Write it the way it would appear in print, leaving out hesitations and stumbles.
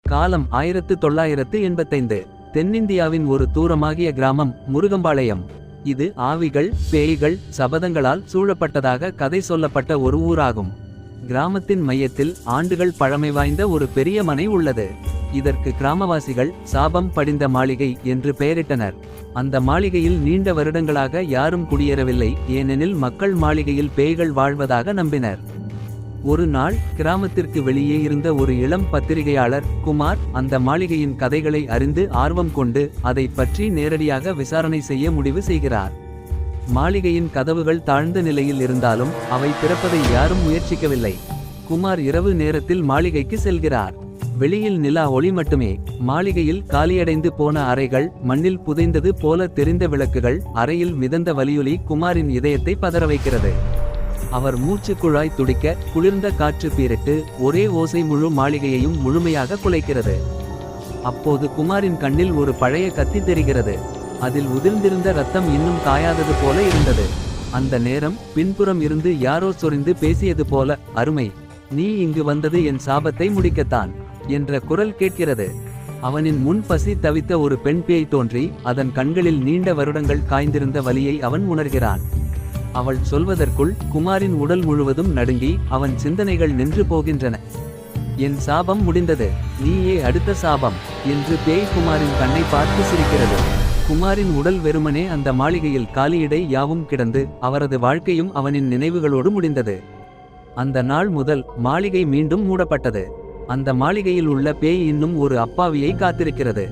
காலம் 1985. தென்னிந்தியாவின் ஒரு தூரமாகிய கிராமம் முருகம்பாளையம். இது ஆவிகள், பேய்கள், சபதங்களால் சூழப்பட்டதாக கதை சொல்லப்பட்ட ஒரு ஊராகும். கிராமத்தின் மையத்தில் ஆண்டுகள் பழமை வாய்ந்த ஒரு பெரிய மனை உள்ளது. இதற்கு கிராமவாசிகள் சாபம் படிந்த மாளிகை என்று பெயரிட்டனர். அந்த மாளிகையில் நீண்ட வருடங்களாக யாரும் குடியேறவில்லை, ஏனெனில் மக்கள் மாளிகையில் பேய்கள் வாழ்வதாக நம்பினர். ஒரு நாள் கிராமத்திற்கு வெளியே இருந்த ஒரு இளம் பத்திரிகையாளர் குமார் அந்த மாளிகையின் கதைகளை அறிந்து ஆர்வம் கொண்டு அதை பற்றி நேரடியாக விசாரணை செய்ய முடிவு செய்கிறார். மாளிகையின் கதவுகள் தாழ்ந்த நிலையில் இருந்தாலும் அவை திறப்பதை யாரும் முயற்சிக்கவில்லை. குமார் இரவு நேரத்தில் மாளிகைக்கு செல்கிறார். வெளியில் நிலா ஒளி மட்டுமே. மாளிகையில் காலியடைந்து போன அறைகள், மண்ணில் புதைந்தது போல தெரிந்த விளக்குகள், அறையில் மிதந்த வலியொலி குமாரின் இதயத்தை பதற வைக்கிறது. அவர் மூச்சு குழாய் துடிக்க, குளிர்ந்த காற்று பீரிட்டு ஒரே ஓசை முழு மாளிகையையும் முழுமையாக குலைக்கிறது. அப்போது குமாரின் கண்ணில் ஒரு பழைய கத்தி தெரிகிறது. அதில் உதிர்ந்திருந்த ரத்தம் இன்னும் காயாதது போல இருந்தது. அந்த நேரம் பின்புறம் இருந்து யாரோ சொரிந்து பேசியது போல, அருமை, நீ இங்கு வந்தது என் சாபத்தை முடிக்கத்தான் என்ற குரல் கேட்கிறது. அவனின் முன் பசி தவித்த ஒரு பெண் பேய் தோன்றி அதன் கண்களில் நீண்ட வருடங்கள் காய்ந்திருந்த வலியை அவன் உணர்கிறான். அவள் சொல்வதற்குள் குமாரின் உடல் முழுவதும் நடுங்கி அவன் சிந்தனைகள் நின்று போகின்றன. என் சாபம் முடிந்தது, நீயே அடுத்த சாபம் என்று பேய் குமாரின் கண்ணை பார்த்து சிரிக்கிறது. குமாரின் உடல் வெறுமனே அந்த மாளிகையில் காலியிடை யாவும் கிடந்து அவரது வாழ்க்கையும் அவனின் நினைவுகளோடு முடிந்தது. அந்த நாள் முதல் மாளிகை மீண்டும் மூடப்பட்டது. அந்த மாளிகையில் உள்ள பேய் இன்னும் ஒரு அப்பாவியை காத்திருக்கிறது.